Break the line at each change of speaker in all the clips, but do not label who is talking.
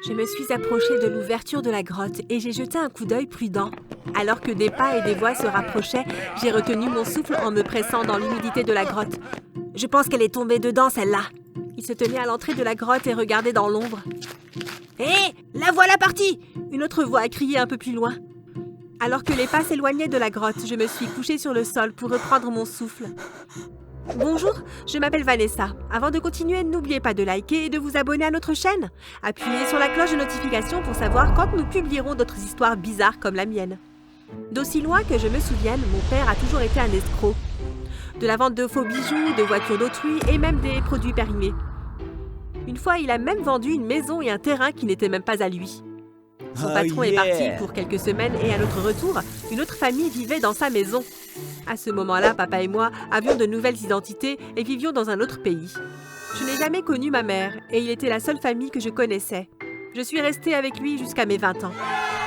Je me suis approchée de l'ouverture de la grotte et j'ai jeté un coup d'œil prudent. Alors que des pas et des voix se rapprochaient, j'ai retenu mon souffle en me pressant dans l'humidité de la grotte. Je pense qu'elle est tombée dedans, celle-là. Il se tenait à l'entrée de la grotte et regardait dans l'ombre. « Hé, la voilà partie !» Une autre voix a crié un peu plus loin. Alors que les pas s'éloignaient de la grotte, je me suis couchée sur le sol pour reprendre mon souffle. Bonjour, je m'appelle Vanessa. Avant de continuer, n'oubliez pas de liker et de vous abonner à notre chaîne. Appuyez sur la cloche de notification pour savoir quand nous publierons d'autres histoires bizarres comme la mienne. D'aussi loin que je me souvienne, mon père a toujours été un escroc. De la vente de faux bijoux, de voitures d'autrui et même des produits périmés. Une fois, il a même vendu une maison et un terrain qui n'étaient même pas à lui. Son patron est parti pour quelques semaines et à notre retour, une autre famille vivait dans sa maison. À ce moment-là, papa et moi avions de nouvelles identités et vivions dans un autre pays. Je n'ai jamais connu ma mère et il était la seule famille que je connaissais. Je suis restée avec lui jusqu'à mes 20 ans.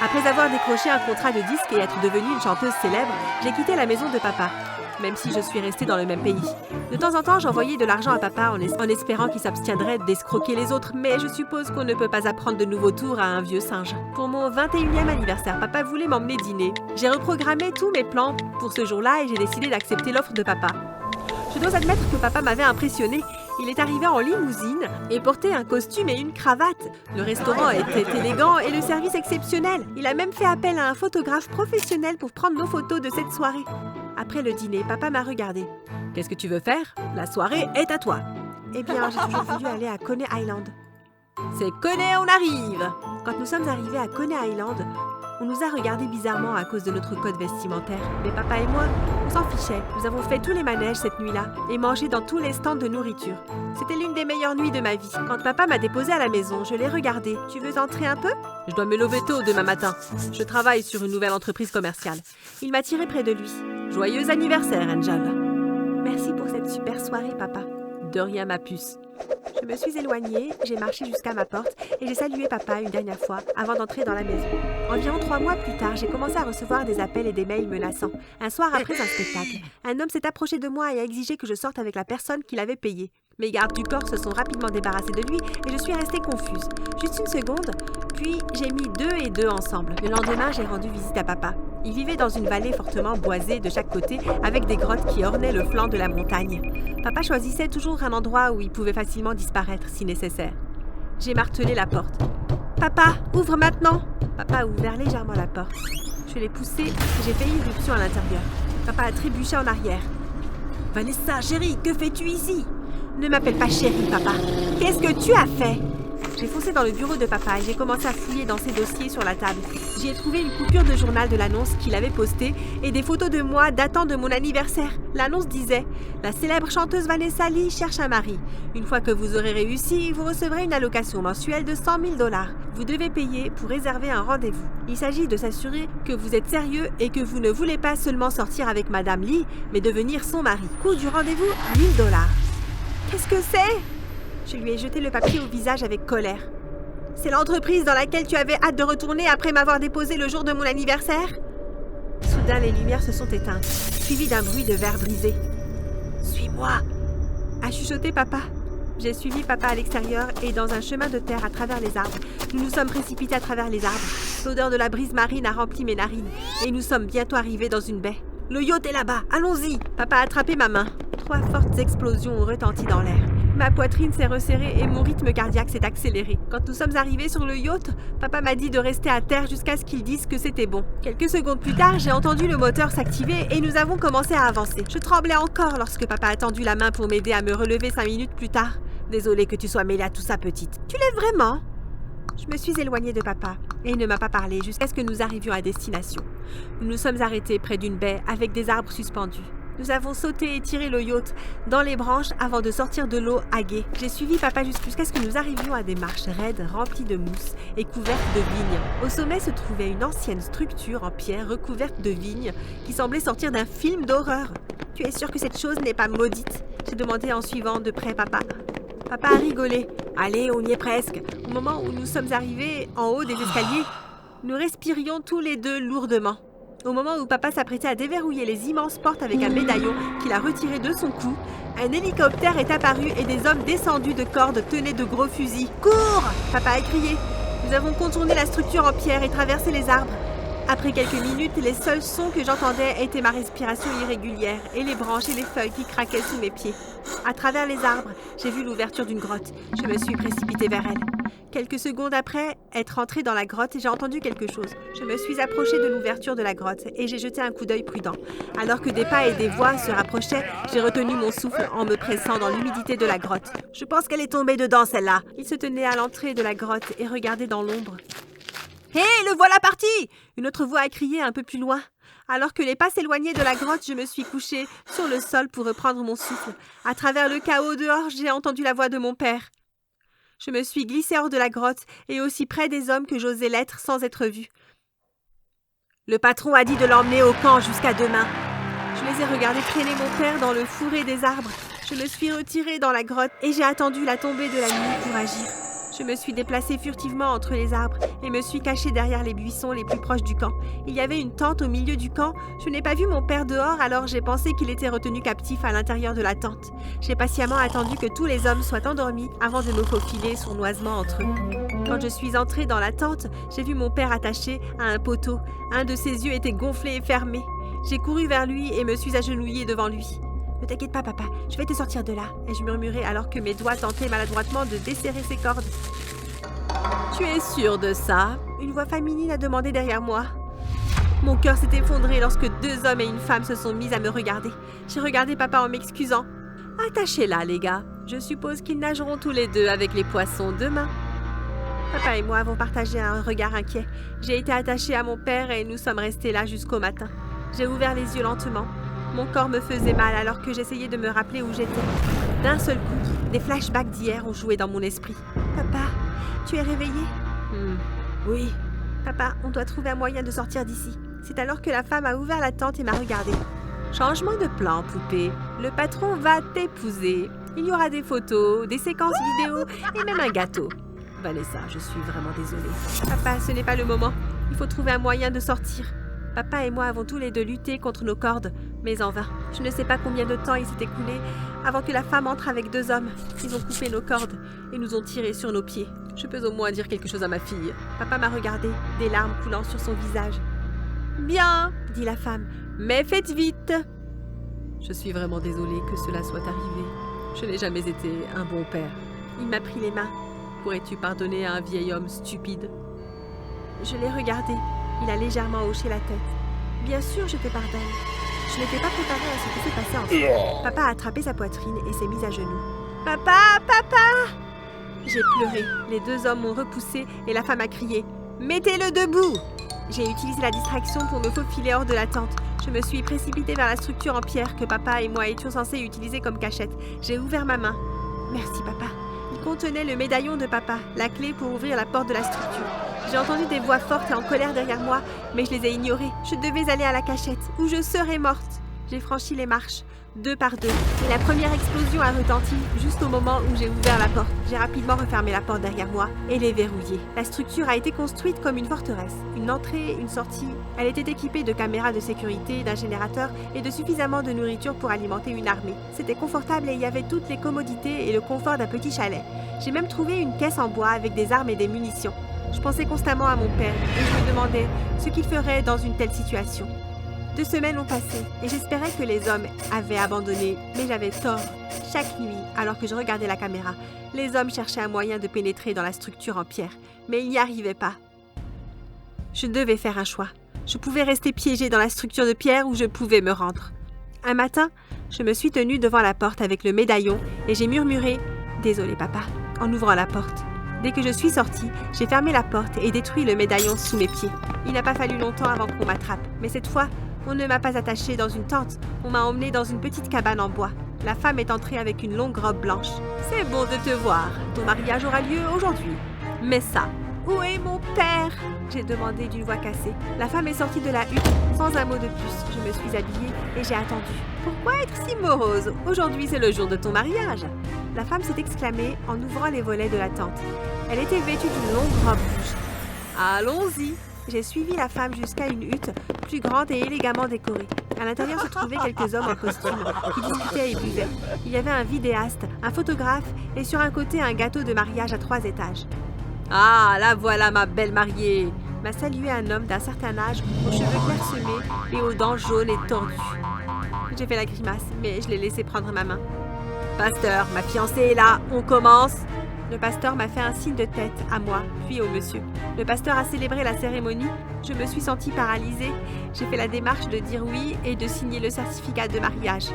Après avoir décroché un contrat de disque et être devenue une chanteuse célèbre, j'ai quitté la maison de papa, même si je suis restée dans le même pays. De temps en temps, j'envoyais de l'argent à papa en espérant qu'il s'abstiendrait d'escroquer les autres, mais je suppose qu'on ne peut pas apprendre de nouveaux tours à un vieux singe. Pour mon 21e anniversaire, papa voulait m'emmener dîner. J'ai reprogrammé tous mes plans pour ce jour-là et j'ai décidé d'accepter l'offre de papa. Je dois admettre que papa m'avait impressionnée. Il est arrivé en limousine et portait un costume et une cravate. Le restaurant était élégant et le service exceptionnel. Il a même fait appel à un photographe professionnel pour prendre nos photos de cette soirée. Après le dîner, papa m'a regardée. « Qu'est-ce que tu veux faire? La soirée est à toi. » Eh bien, j'ai toujours voulu aller à Coney Island. C'est Coney, on arrive! Quand nous sommes arrivés à Coney Island, on nous a regardés bizarrement à cause de notre code vestimentaire. Mais papa et moi, on s'en fichait. Nous avons fait tous les manèges cette nuit-là et mangé dans tous les stands de nourriture. C'était l'une des meilleures nuits de ma vie. Quand papa m'a déposée à la maison, je l'ai regardé. « Tu veux entrer un peu? Je dois me lever tôt demain matin. Je travaille sur une nouvelle entreprise commerciale. » Il m'a tiré près de lui. « Joyeux anniversaire, Angel. » Merci pour cette super soirée, papa. De rien, ma puce. Je me suis éloignée, j'ai marché jusqu'à ma porte et j'ai salué papa une dernière fois avant d'entrer dans la maison. Environ 3 mois plus tard, j'ai commencé à recevoir des appels et des mails menaçants. Un soir après un spectacle, un homme s'est approché de moi et a exigé que je sorte avec la personne qui l'avait payé. Mes gardes du corps se sont rapidement débarrassés de lui et je suis restée confuse. Juste une seconde, puis j'ai mis 2 et 2 ensemble. Le lendemain, j'ai rendu visite à papa. Il vivait dans une vallée fortement boisée de chaque côté avec des grottes qui ornaient le flanc de la montagne. Papa choisissait toujours un endroit où il pouvait facilement disparaître si nécessaire. J'ai martelé la porte. « Papa, ouvre maintenant !» Papa a ouvert légèrement la porte. Je l'ai poussé et j'ai fait irruption à l'intérieur. Papa a trébuché en arrière. « Vanessa, chérie, que fais-tu ici ?» Ne m'appelle pas chérie, papa. Qu'est-ce que tu as fait? J'ai foncé dans le bureau de papa et j'ai commencé à fouiller dans ses dossiers sur la table. J'y ai trouvé une coupure de journal de l'annonce qu'il avait postée et des photos de moi datant de mon anniversaire. L'annonce disait « La célèbre chanteuse Vanessa Lee cherche un mari. Une fois que vous aurez réussi, vous recevrez une allocation mensuelle de 100 000 $. Vous devez payer pour réserver un rendez-vous. Il s'agit de s'assurer que vous êtes sérieux et que vous ne voulez pas seulement sortir avec Madame Lee, mais devenir son mari. Coût du rendez-vous, 1 000 $. Qu'est-ce que c'est? Je lui ai jeté le papier au visage avec colère. C'est l'entreprise dans laquelle tu avais hâte de retourner après m'avoir déposé le jour de mon anniversaire? Soudain, les lumières se sont éteintes, suivies d'un bruit de verre brisé. « Suis-moi !» a chuchoté papa. J'ai suivi papa à l'extérieur et dans un chemin de terre à travers les arbres. Nous nous sommes précipités à travers les arbres. L'odeur de la brise marine a rempli mes narines et nous sommes bientôt arrivés dans une baie. « Le yacht est là-bas, allons-y !» Papa a attrapé ma main. 3 fortes explosions ont retenti dans l'air. Ma poitrine s'est resserrée et mon rythme cardiaque s'est accéléré. Quand nous sommes arrivés sur le yacht, papa m'a dit de rester à terre jusqu'à ce qu'il dise que c'était bon. Quelques secondes plus tard, j'ai entendu le moteur s'activer et nous avons commencé à avancer. Je tremblais encore lorsque papa a tendu la main pour m'aider à me relever 5 minutes plus tard. Désolée que tu sois mêlée à tout ça, petite. Tu l'es vraiment? Je me suis éloignée de papa et il ne m'a pas parlé jusqu'à ce que nous arrivions à destination. Nous nous sommes arrêtés près d'une baie avec des arbres suspendus. Nous avons sauté et tiré le yacht dans les branches avant de sortir de l'eau à gué. J'ai suivi papa jusqu'à ce que nous arrivions à des marches raides remplies de mousse et couvertes de vignes. Au sommet se trouvait une ancienne structure en pierre recouverte de vignes qui semblait sortir d'un film d'horreur. « Tu es sûr que cette chose n'est pas maudite ?» j'ai demandé en suivant de près papa. Papa a rigolé. « Allez, on y est presque !» Au moment où nous sommes arrivés en haut des escaliers, nous respirions tous les deux lourdement. Au moment où papa s'apprêtait à déverrouiller les immenses portes avec un médaillon qu'il a retiré de son cou, un hélicoptère est apparu et des hommes descendus de cordes tenaient de gros fusils. « Cours !» Papa a crié. Nous avons contourné la structure en pierre et traversé les arbres. Après quelques minutes, les seuls sons que j'entendais étaient ma respiration irrégulière et les branches et les feuilles qui craquaient sous mes pieds. À travers les arbres, j'ai vu l'ouverture d'une grotte. Je me suis précipitée vers elle. Quelques secondes après être entrée dans la grotte, j'ai entendu quelque chose. Je me suis approchée de l'ouverture de la grotte et j'ai jeté un coup d'œil prudent. Alors que des pas et des voix se rapprochaient, j'ai retenu mon souffle en me pressant dans l'humidité de la grotte. Je pense qu'elle est tombée dedans, celle-là. Il se tenait à l'entrée de la grotte et regardait dans l'ombre. « Hé, le voilà parti !» Une autre voix a crié un peu plus loin. Alors que les pas s'éloignaient de la grotte, je me suis couchée sur le sol pour reprendre mon souffle. À travers le chaos dehors, j'ai entendu la voix de mon père. Je me suis glissée hors de la grotte et aussi près des hommes que j'osais l'être sans être vue. Le patron a dit de l'emmener au camp jusqu'à demain. Je les ai regardés traîner mon père dans le fourré des arbres. Je me suis retirée dans la grotte et j'ai attendu la tombée de la nuit pour agir. Je me suis déplacée furtivement entre les arbres et me suis cachée derrière les buissons les plus proches du camp. Il y avait une tente au milieu du camp. Je n'ai pas vu mon père dehors, alors j'ai pensé qu'il était retenu captif à l'intérieur de la tente. J'ai patiemment attendu que tous les hommes soient endormis avant de me faufiler sournoisement entre eux. Quand je suis entrée dans la tente, j'ai vu mon père attaché à un poteau. Un de ses yeux était gonflé et fermé. J'ai couru vers lui et me suis agenouillée devant lui. « Ne t'inquiète pas, papa, je vais te sortir de là. » ai-je murmuré alors que mes doigts tentaient maladroitement de desserrer ses cordes. « Tu es sûre de ça ?» Une voix féminine a demandé derrière moi. Mon cœur s'est effondré lorsque 2 hommes et une femme se sont mis à me regarder. J'ai regardé papa en m'excusant. « Attachez-la, les gars. Je suppose qu'ils nageront tous les deux avec les poissons demain. » Papa et moi avons partagé un regard inquiet. J'ai été attachée à mon père et nous sommes restés là jusqu'au matin. J'ai ouvert les yeux lentement. Mon corps me faisait mal alors que j'essayais de me rappeler où j'étais. D'un seul coup, des flashbacks d'hier ont joué dans mon esprit. « Papa, tu es réveillé ?»« Oui. »« Papa, on doit trouver un moyen de sortir d'ici. » C'est alors que la femme a ouvert la tente et m'a regardée. « Changement de plan, poupée. Le patron va t'épouser. Il y aura des photos, des séquences vidéo et même un gâteau. » Vanessa, je suis vraiment désolée. « Papa, ce n'est pas le moment. Il faut trouver un moyen de sortir. » Papa et moi avons tous les deux lutté contre nos cordes, mais en vain. Je ne sais pas combien de temps il s'est écoulé avant que la femme entre avec 2 hommes. Ils ont coupé nos cordes et nous ont tirés sur nos pieds. Je peux au moins dire quelque chose à ma fille. Papa m'a regardé, des larmes coulant sur son visage. « Bien, » dit la femme, « mais faites vite !» Je suis vraiment désolée que cela soit arrivé. Je n'ai jamais été un bon père. Il m'a pris les mains. « Pourrais-tu pardonner à un vieil homme stupide ?» Je l'ai regardé. Il a légèrement hoché la tête. « Bien sûr, je te pardonne. Je n'étais pas préparée à ce qui s'est passé ensuite. » Papa a attrapé sa poitrine et s'est mis à genoux. « Papa, papa !» J'ai pleuré. Les 2 hommes m'ont repoussé et la femme a crié « Mettez-le debout !» J'ai utilisé la distraction pour me faufiler hors de la tente. Je me suis précipitée vers la structure en pierre que papa et moi étions censés utiliser comme cachette. J'ai ouvert ma main. « Merci, papa. » Il contenait le médaillon de papa, la clé pour ouvrir la porte de la structure. J'ai entendu des voix fortes et en colère derrière moi, mais je les ai ignorées. Je devais aller à la cachette, où je serais morte. J'ai franchi les marches, 2 par 2, et la première explosion a retenti juste au moment où j'ai ouvert la porte. J'ai rapidement refermé la porte derrière moi et les verrouillée. La structure a été construite comme une forteresse. Une entrée, une sortie. Elle était équipée de caméras de sécurité, d'un générateur et de suffisamment de nourriture pour alimenter une armée. C'était confortable et il y avait toutes les commodités et le confort d'un petit chalet. J'ai même trouvé une caisse en bois avec des armes et des munitions. Je pensais constamment à mon père et je me demandais ce qu'il ferait dans une telle situation. 2 semaines ont passé et j'espérais que les hommes avaient abandonné, mais j'avais tort. Chaque nuit, alors que je regardais la caméra, les hommes cherchaient un moyen de pénétrer dans la structure en pierre, mais ils n'y arrivaient pas. Je devais faire un choix. Je pouvais rester piégée dans la structure de pierre ou je pouvais me rendre. Un matin, je me suis tenue devant la porte avec le médaillon et j'ai murmuré « Désolé, papa » en ouvrant la porte. Dès que je suis sortie, j'ai fermé la porte et détruit le médaillon sous mes pieds. Il n'a pas fallu longtemps avant qu'on m'attrape, mais cette fois, on ne m'a pas attachée dans une tente. On m'a emmenée dans une petite cabane en bois. La femme est entrée avec une longue robe blanche. « C'est bon de te voir. Ton mariage aura lieu aujourd'hui. Mais ça, où est mon père ?» j'ai demandé d'une voix cassée. La femme est sortie de la hutte sans un mot de plus. Je me suis habillée et j'ai attendu. « Pourquoi être si morose? Aujourd'hui, c'est le jour de ton mariage. » La femme s'est exclamée en ouvrant les volets de la tente. Elle était vêtue d'une longue robe rouge. « Allons-y !» J'ai suivi la femme jusqu'à une hutte plus grande et élégamment décorée. À l'intérieur se trouvaient quelques hommes en costume qui discutaient et buvaient. Il y avait un vidéaste, un photographe et sur un côté un gâteau de mariage à 3 étages. « Ah, la voilà ma belle mariée !» m'a salué un homme d'un certain âge, aux cheveux clairsemés et aux dents jaunes et tordues. J'ai fait la grimace, mais je l'ai laissé prendre ma main. « Pasteur, ma fiancée est là, on commence !» Le pasteur m'a fait un signe de tête à moi, puis au monsieur. Le pasteur a célébré la cérémonie. Je me suis sentie paralysée. J'ai fait la démarche de dire oui et de signer le certificat de mariage.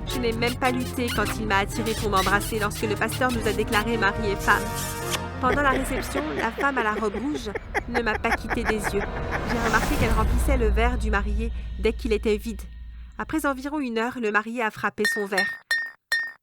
Je n'ai même pas lutté quand il m'a attirée pour m'embrasser lorsque le pasteur nous a déclarés mari et femme. Pendant la réception, la femme à la robe rouge ne m'a pas quitté des yeux. J'ai remarqué qu'elle remplissait le verre du marié dès qu'il était vide. Après environ 1 heure, le marié a frappé son verre.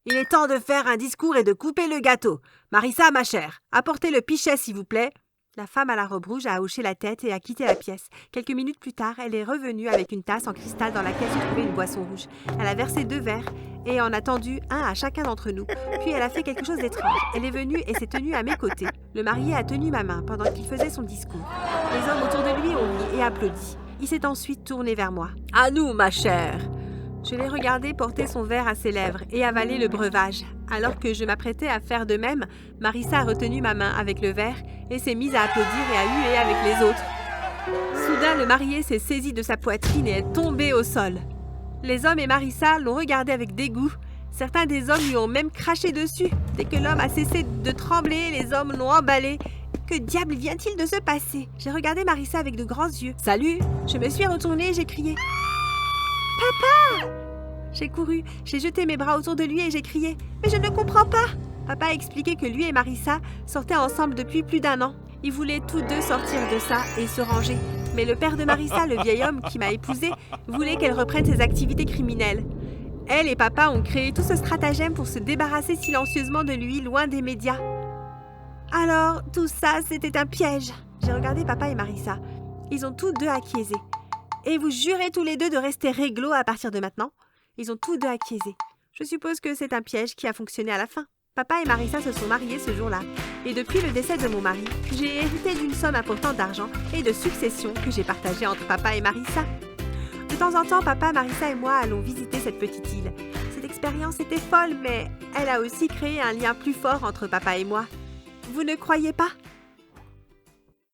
« Il est temps de faire un discours et de couper le gâteau. Marissa, ma chère, apportez le pichet, s'il vous plaît. » La femme à la robe rouge a hoché la tête et a quitté la pièce. Quelques minutes plus tard, elle est revenue avec une tasse en cristal dans laquelle se trouvait une boisson rouge. Elle a versé 2 verres et en a tendu un à chacun d'entre nous. Puis elle a fait quelque chose d'étrange. Elle est venue et s'est tenue à mes côtés. Le marié a tenu ma main pendant qu'il faisait son discours. Les hommes autour de lui ont ri et applaudi. Il s'est ensuite tourné vers moi. « À nous, ma chère !» Je l'ai regardé porter son verre à ses lèvres et avaler le breuvage. Alors que je m'apprêtais à faire de même, Marissa a retenu ma main avec le verre et s'est mise à applaudir et à huer avec les autres. Soudain, le marié s'est saisi de sa poitrine et est tombé au sol. Les hommes et Marissa l'ont regardé avec dégoût. Certains des hommes lui ont même craché dessus. Dès que l'homme a cessé de trembler, les hommes l'ont emballé. Que diable vient-il de se passer? J'ai regardé Marissa avec de grands yeux. « Salut !» Je me suis retournée et j'ai crié. Papa! J'ai couru, j'ai jeté mes bras autour de lui et j'ai crié « Mais je ne comprends pas !» Papa a expliqué que lui et Marissa sortaient ensemble depuis plus d'1 an. Ils voulaient tous deux sortir de ça et se ranger. Mais le père de Marissa, le vieil homme qui m'a épousée, voulait qu'elle reprenne ses activités criminelles. Elle et papa ont créé tout ce stratagème pour se débarrasser silencieusement de lui, loin des médias. Alors, tout ça, c'était un piège. J'ai regardé papa et Marissa. Ils ont tous deux acquiescé. Et vous jurez tous les deux de rester réglo à partir de maintenant? Ils ont tous deux acquiescé. Je suppose que c'est un piège qui a fonctionné à la fin. Papa et Marissa se sont mariés ce jour-là. Et depuis le décès de mon mari, j'ai hérité d'une somme importante d'argent et de succession que j'ai partagée entre papa et Marissa. De temps en temps, papa, Marissa et moi allons visiter cette petite île. Cette expérience était folle, mais elle a aussi créé un lien plus fort entre papa et moi. Vous ne croyez pas?